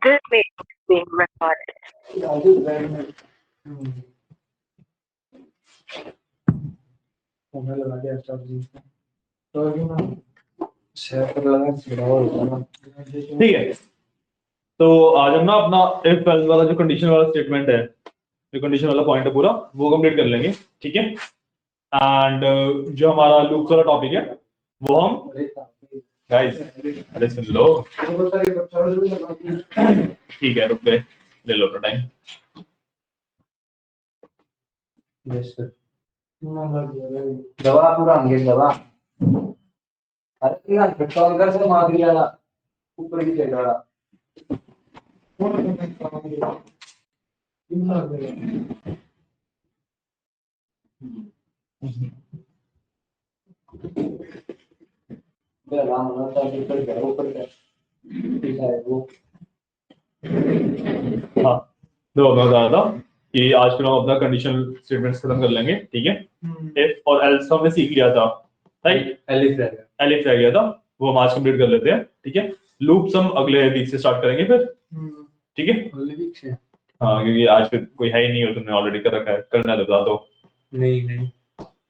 This meeting is being recorded. ठीक है, तो आज हम ना अपना इफ एल्स वाला जो कंडीशन वाला स्टेटमेंट है, जो कंडीशन वाला पॉइंट है पूरा, वो कंप्लीट कर लेंगे। ठीक है, एंड जो हमारा लूप वाला टॉपिक है वो हम गाइस अरे सुन लो। ठीक है, रुक गए, ले लो अपना टाइम। दवा पूरा अंगे दवा अरे यार पेट्रोल कर से मार दिया ऊपर की चढ़ रहा राम होता है ऊपर ठीक है वो। हाँ, तो मैं बता रहा था कि आज फिर हम अपना कंडीशनल स्टेटमेंट्स खत्म कर लेंगे। ठीक है, इफ और एल्स हमने सीख लिया था, राइट? एलिफ रह गया था, वो हम आज कंप्लीट कर लेते हैं। ठीक है, लूप्स हम अगले वीक से स्टार्ट करेंगे फिर। ठीक है, अगले वीक से। हाँ, क्योंकि आज फिर कोई है ही नहीं और तुमने ऑलरेडी कर रखा है, करना है तो बता दो। नहीं हाँ,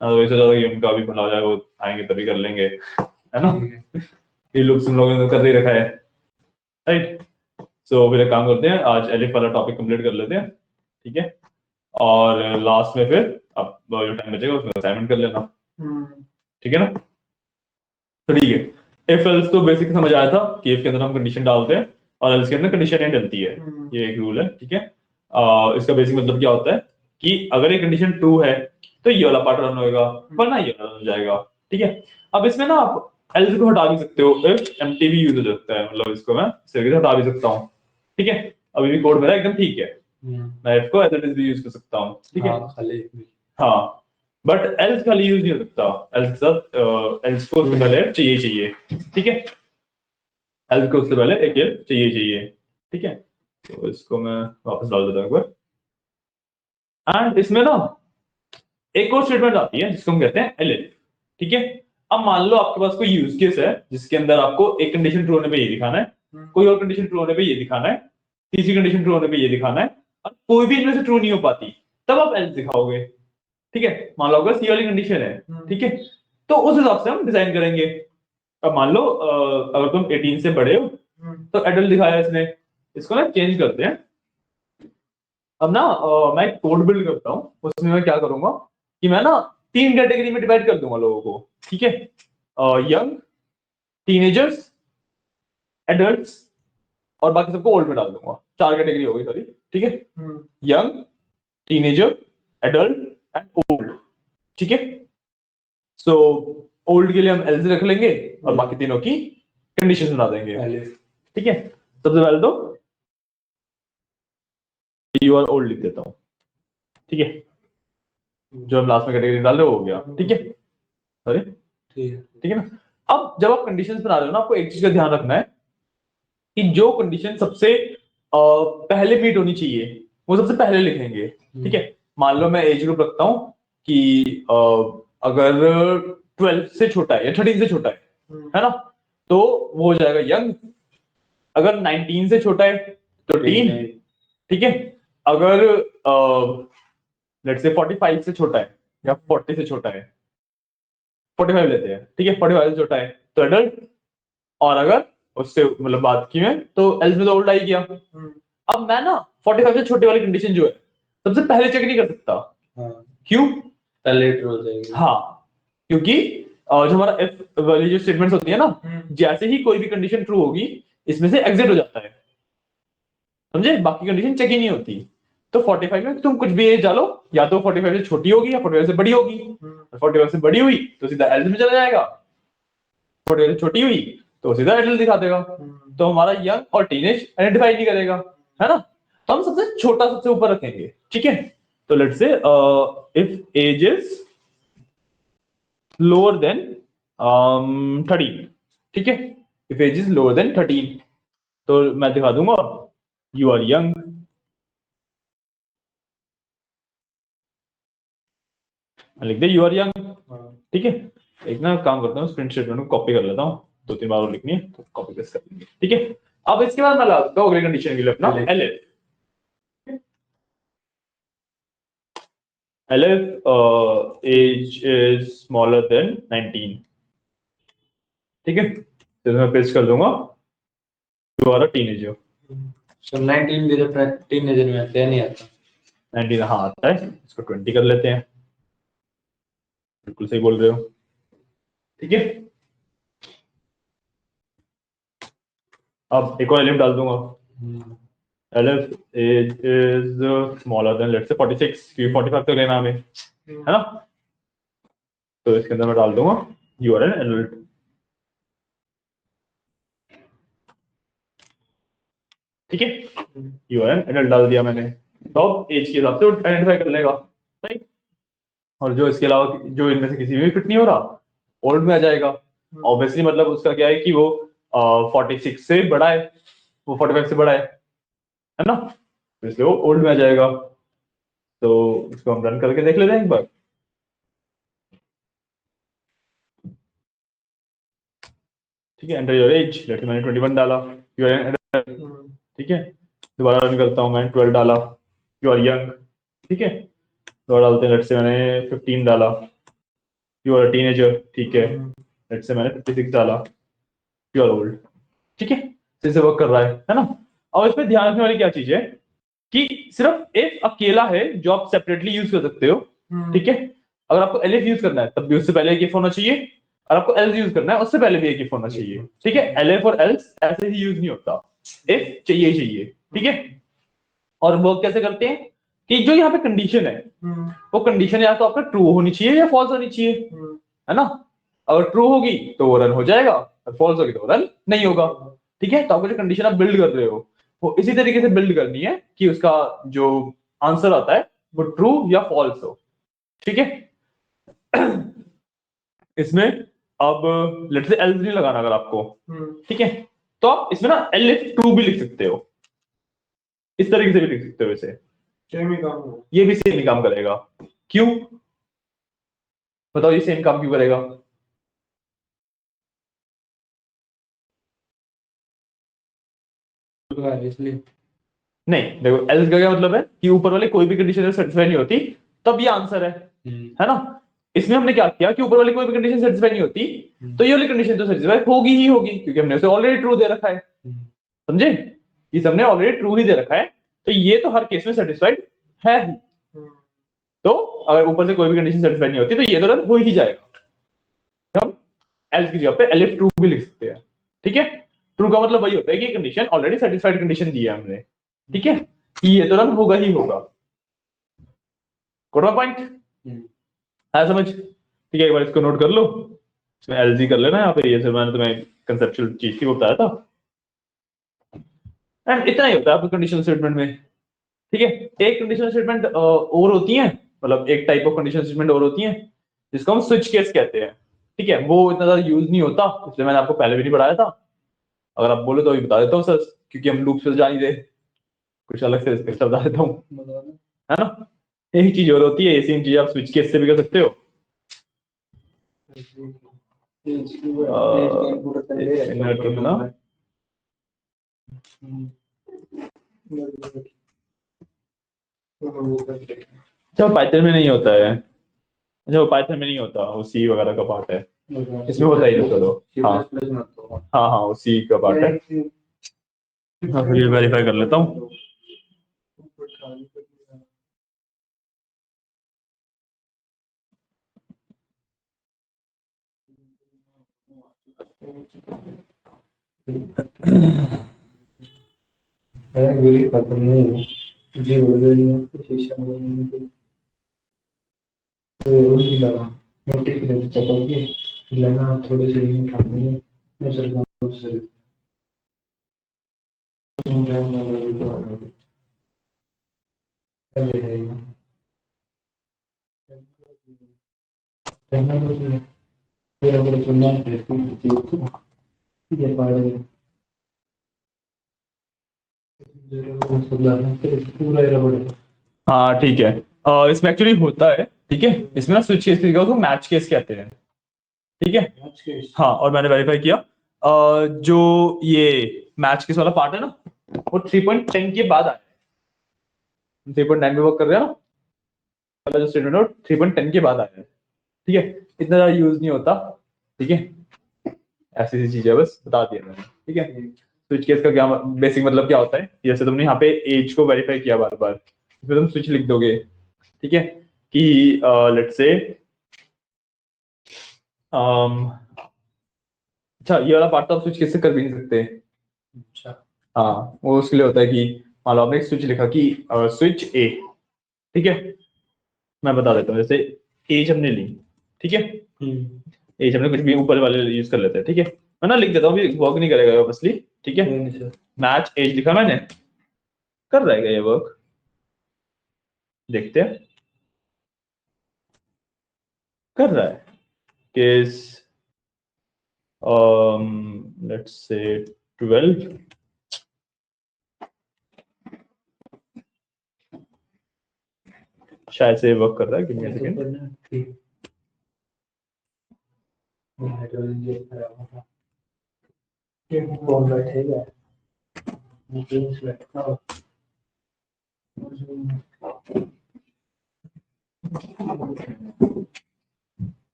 तो वैसे ज्यादा कि उनका भी भला हो जाए, वो आएंगे तभी कर लेंगे, है ना? ये लूप्स हम लोगों ने कर ही रखा है, राइट? सो फिर एक काम करते हैं, आज एलिफ वाला टॉपिक कंप्लीट कर लेते हैं। ठीक है, और लास्ट में फिर अब जो टाइम बचेगा उसमें असाइनमेंट कर लेना। ठीक है ना? तो ठीक है, इफ एल्स तो बेसिक समझ आया था कि इफ के अंदर हम कंडीशन डालते हैं और एल्स के अंदर कंडीशन नहीं डलती है। ये एक रूल है। ठीक है, इसका बेसिक मतलब क्या होता है कि अगर ये कंडीशन ट्रू है तो ये वाला पार्ट रन होएगा, वरना ये वाला रन हो जाएगा। ठीक है, अब इसमें ना आप एल्स को हटा भी सकते हो, इफ एम्प्टी भी यूज हो सकता है, मतलब इसको मैं इस तरीके से हटा भी सकता हूँ। ठीक है, अभी भी कोड मेरा एकदम ठीक है, मैं इफ को एज इट इज भी यूज कर सकता हूँ। ठीक है, हाँ, बट एल्स खाली यूज नहीं हो सकता, एल्स के साथ एल्स को उससे पहले चाहिए। ठीक है, एल्स को उससे पहले एक ये चाहिए। ठीक है, तो इसको मैं वापस डाल देता हूँ एक बार। एंड इसमें ना एक और स्टेटमेंट आती है जिसको हम कहते हैं एलिफ। ठीक है, अब मान लो आपके पास कोई यूज केस है जिसके अंदर आपको एक कंडीशन ट्रू होने पे ये दिखाना है, कोई और कंडीशन ट्रू होने पे ये दिखाना है, तीसरी कंडीशन ट्रू होने पे ये दिखाना है, और कोई भी इनमें से ट्रू नहीं हो पाती, तब आप एल्स दिखाओगे। ठीक है, मान लो अगर सी वाली कंडीशन है, ठीक है, तो उस हिसाब से हम डिजाइन करेंगे। अब मान लो अगर तुम 18 से बड़े हो तो एडल्ट दिखाया इसने, इसको ना चेंज करते हैं। अब ना मैं एक कोड बिल्ड करता हूँ, उसमें मैं क्या करूंगा कि मैं ना 3 कैटेगरी में डिवाइड कर दूंगा लोगों को। ठीक है, यंग, टीनेजर्स, एडल्ट्स और बाकी सबको ओल्ड में डाल दूंगा। 4 कैटेगरी हो गई सॉरी। ठीक है, young, teenager, adult and old. ठीक है, सो ओल्ड के लिए हम एल से रख लेंगे और बाकी तीनों की कंडीशन बना देंगे। ठीक है, सबसे पहले तो यू आर ओल्ड लिख देता हूँ। ठीक है, जो हम लास्ट में कैटेगरी डाल रहे हो गया। ठीक है, सॉरी, ठीक है ना? अब जब आप कंडीशंस बना रहे हो ना, आपको एक चीज का ध्यान रखना है कि जो कंडीशन सबसे पहले मीट होनी चाहिए वो सबसे पहले लिखेंगे। ठीक है, मान लो मैं एज ग्रुप रखता हूं कि अगर 12 से छोटा है या 13 से छोटा है ना, तो वो हो जाएगा यंग। अगर 19 से छोटा है तो टीन। ठीक है, अगर लेट्स से 45 से छोटा है या 40 से छोटा है, 45 लेते हैं, ठीक है, 45 से छोटा है तो एडल्ट, और अगर उससे मतलब बात की मैं तो एल्स में तो ओल्ड आई गया। अब मैं ना 45 से छोटे वाली कंडीशन जो है सबसे पहले चेक नहीं कर सकता। क्यों? पहले ट्रू हो जाएगी। हाँ, क्योंकि जो हमारा इफ वाली जो स्टेटमेंट्स होती है ना, जैसे ही कोई भी कंडीशन ट्रू होगी इसमें से एग्जिट हो जाता है, समझे? बाकी कंडीशन चेक ही नहीं होती। तो 45 में तुम कुछ भी एज डालो, या तो 45 से छोटी होगी या 45 से बड़ी होगी। 45 से बड़ी हुई तो सीधा एल्स में चला जाएगा, 45 से छोटी हुई तो सीधा एडल्ट दिखा देगा। तो हमारा यंग और टीनेज आइडेंटिफाई नहीं करेगा, है ना? तो हम सबसे छोटा सबसे ऊपर रखेंगे। ठीक है, तो let's say if age is lower than 13। ठीक है, if age is lower than 13 तो मैं दिखा दूंगा यू आर यंग। लिख दे यू आर यंग। ठीक है, एक ना काम करता हूँ, प्रिंट स्टेटमेंट को कॉपी कर लेता हूँ, 2-3 बार और लिखनी है तो कॉपी पेस्ट कर लेंगे। ठीक है, अब इसके बाद मैं लगाता हूँ अगली कंडीशन के लिए अपना elif. Elif age is smaller than 19, ठीक है, तो मैं पेस्ट कर दूंगा you are a teenager. So 19 भी तो टीनेजर में आता है, नहीं आता? 19 हाँ आता है, इसको 20 कर लेते हैं। बिल्कुल सही बोल रहे हो, ठीक है। अब एक और एलिफ डाल दूंगा, elif age is smaller than let's say 46, क्योंकि 45 तक लेना हमें, है ना। तो इसके अंदर मैं डाल दूंगा यू आर एन एडल्ट, ठीक है, यू आर एन एडल्ट डाल दिया मैंने। तो अब एज के हिसाब से आइडेंटिफाई कर लेगा, सही। और जो इसके अलावा जो इनमें से किसी में फिट नहीं हो रहा ओल्ड में आ जाएगा। ऑब्वियसली मतलब उसका क्या है कि वो 46 से बड़ा है, वो 45 से बड़ा है ना, तो इसलिए वो ओल्ड में आ जाएगा। तो इसको हम रन करके देख लेते हैं एक बार। ठीक है, enter your age, let's say मैंने 21 डाला, यू आर एन, ठीक है। दोबारा रन करता हूँ, मैंने 12 डाला, यू आर यंग, ठीक है। दोबारा डालते हैं, लेट्स से मैंने 15 डाला, यू आर टीनेजर, ठीक है। लेट्स से मैंने 56 डाला, यू आर ओल्ड, ठीक है। सही से वर्क कर रहा है ना। और इसमें ध्यान रखने वाली क्या चीज है कि सिर्फ एक अकेला है जो आप सेपरेटली यूज कर सकते हो, ठीक है। अगर आपको एलिफ यूज करना है तब भी उससे पहले एक इफ होना चाहिए, और आपको एल्स यूज करना है उससे पहले भी एक इफ होना चाहिए, ठीक है। एलिफ और एल्स ऐसे ही यूज नहीं होता, इफ चाहिए ही चाहिए, ठीक है। और वर्क कैसे करते हैं कि जो यहाँ पे कंडीशन है वो कंडीशन या तो आपका ट्रू होनी चाहिए या फॉल्स होनी चाहिए, है ना। अगर ट्रू होगी तो वो रन हो जाएगा, और फॉल्स होगी तो रन नहीं होगा, ठीक है। तो आपको जो कंडीशन आप बिल्ड कर रहे हो वो इसी तरीके से बिल्ड करनी है कि उसका जो आंसर आता है वो ट्रू या फॉल्स हो, ठीक है। इसमें अब लेट्स से एल्स नहीं लगाना अगर आपको, ठीक है, तो आप इसमें ना एलिफ ट्रू भी लिख सकते हो, इस तरीके से भी लिख सकते हो इसे, ये भी सेम ही काम करेगा। क्यों बताओ, ये सेम काम क्यों करेगा? इसलिए नहीं देखो, एल्स का क्या मतलब है कि ऊपर वाली कोई भी कंडीशन सेटिस्फाई नहीं होती तब ये आंसर है ना। इसमें हमने क्या किया कि ऊपर वाली कोई भी कंडीशन सेटिस्फाई नहीं होती तो ये वाली कंडीशन तो सेटिस्फाई होगी ही होगी, क्योंकि हमने उसे ऑलरेडी ट्रू दे रखा है, समझे। ये हमने ऑलरेडी ट्रू ही दे रखा है, तो ये तो हर केस में सेटिस्फाइड है ही। तो अगर ऊपर से कोई भी कंडीशन सेटिस्फाई नहीं होती तो ये तो रन हो ही जाएगा। हम एल्स की जगह पे एलिफ ट्रू भी लिख सकते हैं, ठीक है। ट्रू का मतलब वही होता है कि कंडीशन ऑलरेडी सेटिस्फाइड कंडीशन दी है हमने, ठीक है, कि ये तो रन होगा ही होगा। पॉइंट है समझ, ठीक है। एक बार इसको नोट कर लो, इसमें एलजी कर लेना यहाँ पे, ये सिर्फ मैंने तुम्हें कंसेप्चुअल चीज की वो बताया था। एंड इतना ही होता है आपको कंडीशनल स्टेटमेंट में, ठीक है। एक कंडीशनल स्टेटमेंट और होती है, मतलब एक टाइप ऑफ कंडीशनल स्टेटमेंट और होती है जिसको हम स्विच केस कहते हैं, ठीक है। वो इतना ज्यादा यूज नहीं होता, इसलिए मैंने आपको पहले भी नहीं पढ़ाया था। अगर आप बोले तो अभी बता देता हूँ सर, क्योंकि हम लूप से जा नहीं दे, कुछ अलग से इसका बता देता हूँ, है ना। एक चीज और होती है, ये सेम चीज आप स्विच केस से भी कर सकते हो। अच्छा पाइथन में नहीं होता है, अच्छा वो पाइथन में नहीं होता, वो सी वगैरह का पार्ट है, इसमें होता ही नहीं। चलो हाँ हाँ हाँ, वो सी का पार्ट है। हाँ फिर ये वेरीफाई कर लेता हूँ। खत्म नहीं जी बोल रही है कुछ शीशा नहीं तो रोज लगा नोटिफिकेशन चलाओगे लेना थोड़े से ही खाने में मैं सरकार से हाँ ठीक है, इसमें एक्चुअली होता है, ठीक है। इसमें ना स्विच केस को मैच केस कहते हैं, ठीक है। हाँ और मैंने वेरीफाई किया, जो ये मैच किस वाला पार्ट है ना, वो 3.10 के बाद आया है। 3.9 पे वर्क कर रहे हो ना, वाला जो स्टेटमेंट है 3.10 के बाद आया है। ठीक है, इतना ज्यादा यूज नहीं होता। ठीक है, ऐसी सी चीज है, बस बता दिया मैंने। ठीक है, स्विच केस का क्या बेसिक मतलब क्या होता है, जैसे तुमने यहाँ पे एज को वेरीफाई किया बार बार, फिर तुम स्विच लिख दोगे। ठीक है, कि लेट्स से अच्छा, ये वाला पार्ट तो आप स्विच केस से कर भी नहीं सकते। अच्छा। हाँ, वो उसके लिए होता है कि मान लो आपने एक स्विच लिखा कि स्विच ए। ठीक है, मैं बता देता हूँ, जैसे एज हमने ली। ठीक है, एज हमने कुछ भी ऊपर वाले यूज कर लेते हैं। ठीक है, मैं ना लिख देता हूँ, वर्क नहीं करेगा ऑब्वियसली। ठीक है, मैच एज लिखा मैंने, कर रहेगा ये वर्क, देखते हैं। कर रहा है केस लेट्स से 12। शायद से वर्क कर रहा है, give me a second.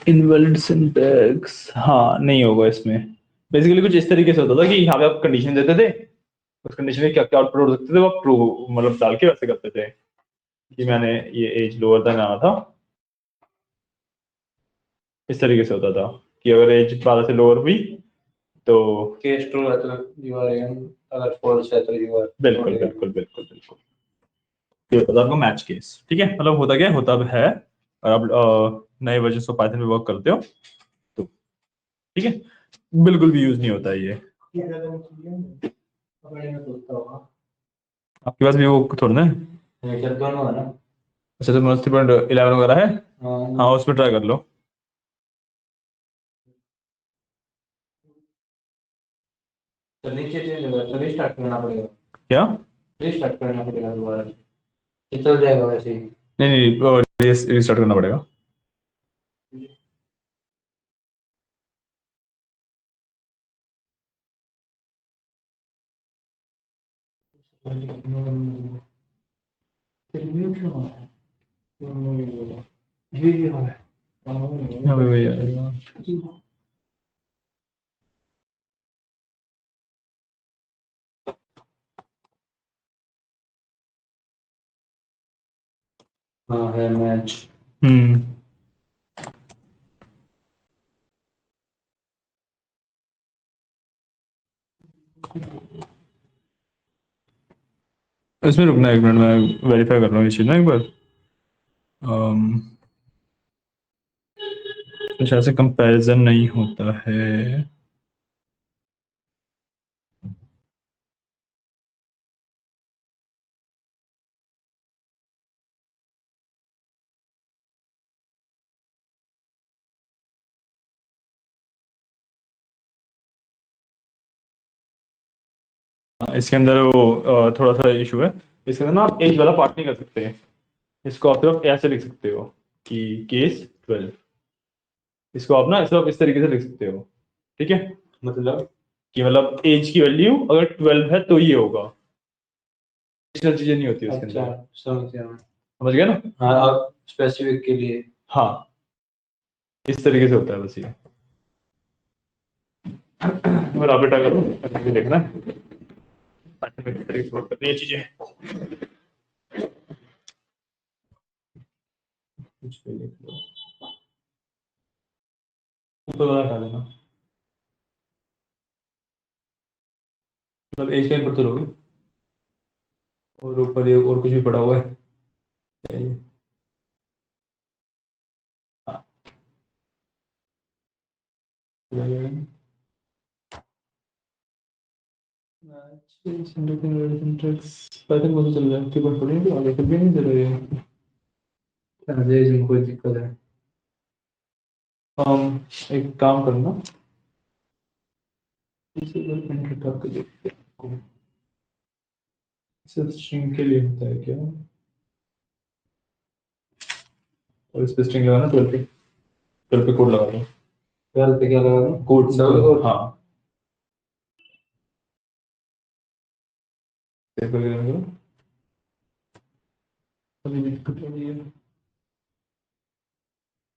Invalid syntax, हाँ नहीं होगा इसमें। बेसिकली कुछ इस तरीके से होता था कि यहाँ पे आप कंडीशन देते थे, उस कंडीशन में क्या क्या आउटपुट हो सकते थे वो आप ट्रू मतलब डाल के वैसे करते थे कि मैंने ये एज लोअर देन आना था। इस तरीके से होता था कि अगर एज 12 से लोअर हुई तो केस ट्रू है तो यू आर इन, अगर फॉल्स है तो यू आर बिल्कुल बिल्कुल बिल्कुल बिल्कुल, ये होता था आपका मैच केस। ठीक है, मतलब होता क्या होता है, और आप नए वर्जन ऑफ पाइथन में वर्क करते हो तो ठीक है, बिल्कुल भी यूज नहीं होता है ये। आपके पास भी वो थोड़ा ना दोनों है ना। अच्छा, तो 3.11 वगैरह है। हाँ हाँ, उस पर ट्राई कर लो। तो नीचे चेंज होगा तो रीस्टार्ट करना पड़ेगा। क्या? रीस्टार्ट करना पड़ेगा दोबारा, ये चल जाएगा वैसे ही। नहीं नहीं, रिस्टार्ट करना पड़ेगा। यहाँ पे वही आएगा। हाँ है मैच। हम्म, इसमें रुकना एक मिनट, मैं वेरीफाई कर रहा हूँ ये चीज़ ना एक बार। तो शायद से कंपैरिजन नहीं होता है। इसके अंदर वो थोड़ा सा इशू है। इसके अंदर ना आप एज वाला पार्ट नहीं कर सकते, इसको आप सिर्फ ऐसे लिख सकते हो कि केस 12। इसको आप ना सिर्फ इस तरीके से लिख सकते हो। ठीक है, मतलब कि मतलब एज की वैल्यू अगर 12 है तो ये होगा, एडिशनल चीजें नहीं होती उसके अच्छा अंदर। समझ गया मैं। समझ गया ना? हाँ आप स्पेसिफिक के लिए। हाँ, इस तरीके से होता है बस ये। और आप बेटा करो, करने के देखना है ताकि मैं किस तरीके से work करनी है चीजें। कुछ भी लिख लो, ऊपर वाला हटा देना, मतलब एज का इनपुट तो लोगे, और ऊपर ये और कुछ भी पड़ा हुआ है चाहिए। हाँ, पैटर्न कौन सा चल रहा है? 3.14 आगे फिर भी नहीं चल रही है। कोई दिक्कत है। एक काम करना, इसे एंटर करके देखते हैं सिर्फ स्ट्रिंग के लिए होता है क्या, और इस पे स्ट्रिंग लगाना 12 पे कोड लगा दो, 12 पे क्या लगा दूं? Code double quote? हाँ देखो देखो अभी दिक्कत हो रही है।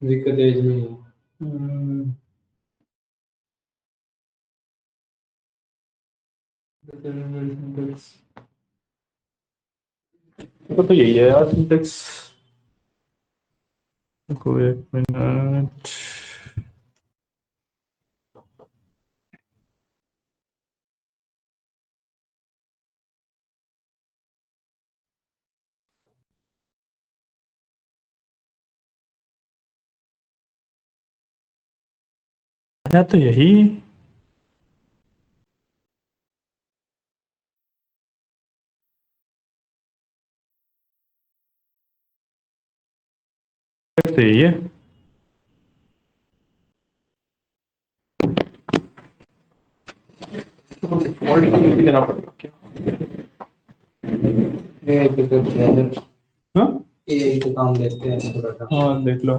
दिक्कत एज नहीं है। तो यही है यार सिंटेक्स, को एक मिनट, या तो यही तो यही है। फॉल्ट देना पड़ेगा क्या? एआई पे करते हैं, हाँ एआई पे काम देखते हैं थोड़ा सा। हाँ देख लो।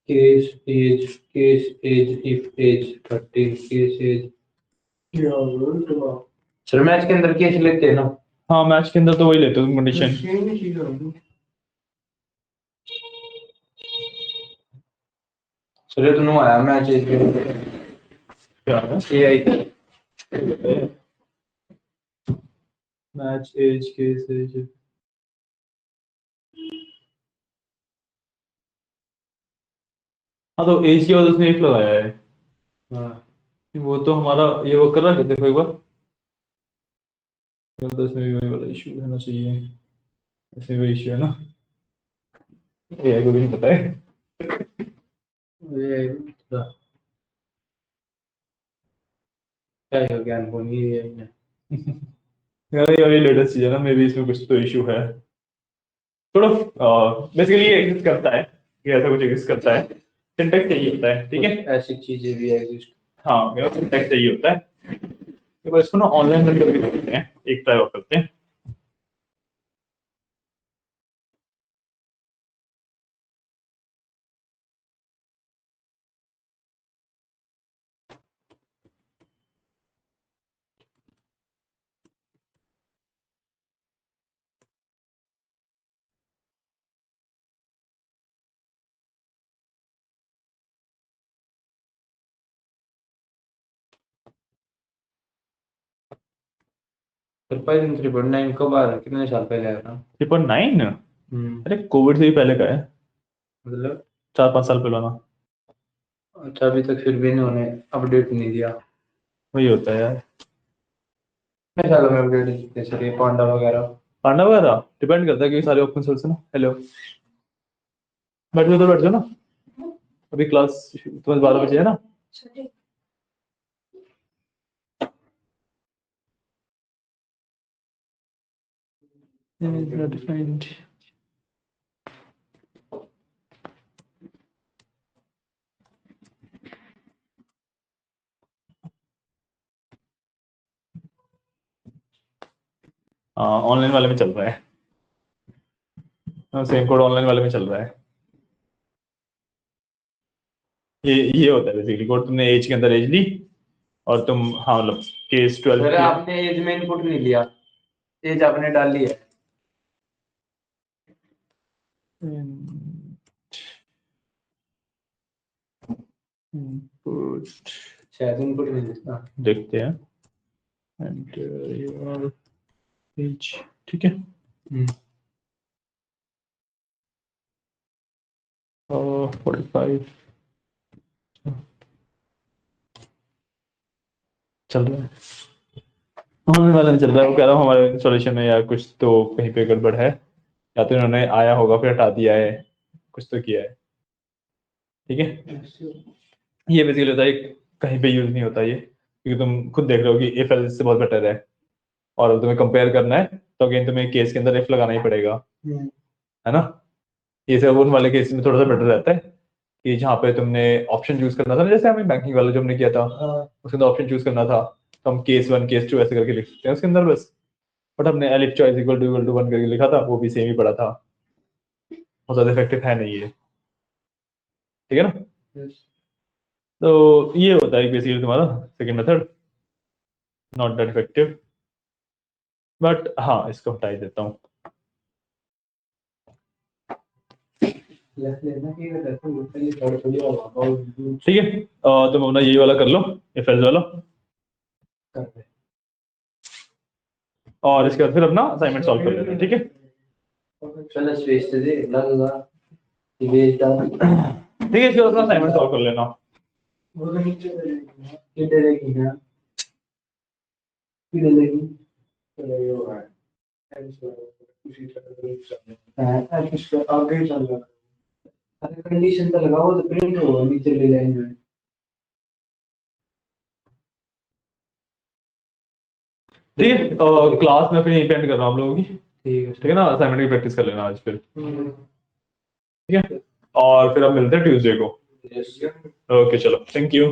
Case as if as 30 case as. Sir match के अंदर केस लेते हैं ना? हाँ मैच के अंदर तो वही लेते हो तुम कंडीशन। सर ये तो नो आया मैच एज के अंदर क्या है AI. Match age case age, हाँ तो एज की वजह से एक लगाया है। हाँ वो तो हमारा ये वो कर रहा है, देखो एक बार, तो इसमें भी वही वाला इशू होना चाहिए, इसमें वही इशू है ना, एआई को भी नहीं पता है। ये थोड़ा क्या हो गया इनको नहीं एआई ने। यार ये लेटेस्ट चीज है ना, मे बी इसमें कुछ तो इशू है थोड़ा। बेसिकली ये एग्जिस्ट करता है, ये ऐसा कुछ एग्जिस्ट करता है, सिंटैक्स यही होता है, ठीक है। ऐसी चीजें भी एग्जिस्ट। हाँ मेरा सिंटैक्स यही होता है, तो इसको ना ऑनलाइन रन करके देखते हैं, एक ट्राई और करते हैं। सर पाइथन 3.9 कब आ रहा है, कितने साल पहले आया था? 3.9? हम्म। अरे कोविड से भी पहले का है, मतलब 4-5 साल पहले ना। अच्छा अभी तक फिर भी इन्होंने अपडेट नहीं दिया। वही होता है यार। कितने सालों में अपडेट देते सर ये पांडा वगैरह? पांडा वगैरह डिपेंड करता है क्योंकि सारे ओपन सोर्स है ना। हेलो, बैठ जाओ ना, अभी क्लास तुम्हें 12 बजे है ना। डिफाइंड ऑनलाइन वाले में चल रहा है, सेम कोड ऑनलाइन वाले में चल रहा है। ये होता है बेसिकली कोड, तुमने एज के अंदर एज ली और तुम, हाँ मतलब केस 12 सर की। आपने एज में इनपुट नहीं लिया, एज आपने डाली है। इनपुट शायद इनपुट नहीं देता। देखते हैं, एंटर योर एज, ठीक है। और 45 चल रहा है, ऑनलाइन वाला नहीं चल रहा है। वो कह रहा हूँ हमारे इंस्टॉलेशन में या कुछ तो कहीं पे गड़बड़ है, या तो इन्होंने आया होगा फिर हटा दिया है, कुछ तो किया है, ठीक है। ये बेसिकली होता है, कहीं पे यूज नहीं होता ये, क्योंकि तुम खुद देख रहे हो कि इफ एल्स से बहुत बेटर है, और तुम्हें कंपेयर करना है तो अगेन तुम्हें केस के अंदर इफ लगाना ही पड़ेगा, है ना। ये सब उन वाले केस में थोड़ा सा बेटर रहता है कि जहाँ पे तुमने ऑप्शन चूज करना था ना, जैसे हमें बैंकिंग वाला जो हमने किया था उसके अंदर ऑप्शन चूज करना था, तो हम केस 1 केस 2 ऐसे करके लिख सकते हैं उसके अंदर बस। बट हमने एलिफ चॉइस इक्वल टू 1 करके लिखा था, वो भी सेम ही पड़ा था, बहुत ज्यादा इफेक्टिव है नहीं ये, ठीक है ना। तो ये होता है बेसिकली तुम्हारा second method, not that effective, but हाँ इसको हटा ही देता हूँ। ठीक है, तुम अपना यही वाला कर लो, इफ एल्स वाला, और इसके बाद फिर अपना असाइनमेंट सॉल्व कर लेते हैं, ठीक है। चलो स्पेस दे लगेगा इमेज का। ठीक है, इसके बाद अपना असाइनमेंट सॉल्व कर लेना। वो नीचे किधर है किधर लगी चलो ये हो रहा है उसी तरह इसको आगे चल रहा है। अगर कंडीशन तो लगाओ तो प्रिंट होगा नीचे ले लाइन में। ठीक है, क्लास में फिर यहीं पे एंड कर रहा हूँ आप लोगों की, ठीक है ना। असाइनमेंट की प्रैक्टिस कर लेना आज फिर, ठीक है, और फिर अब मिलते हैं ट्यूसडे को। ओके चलो, थैंक यू।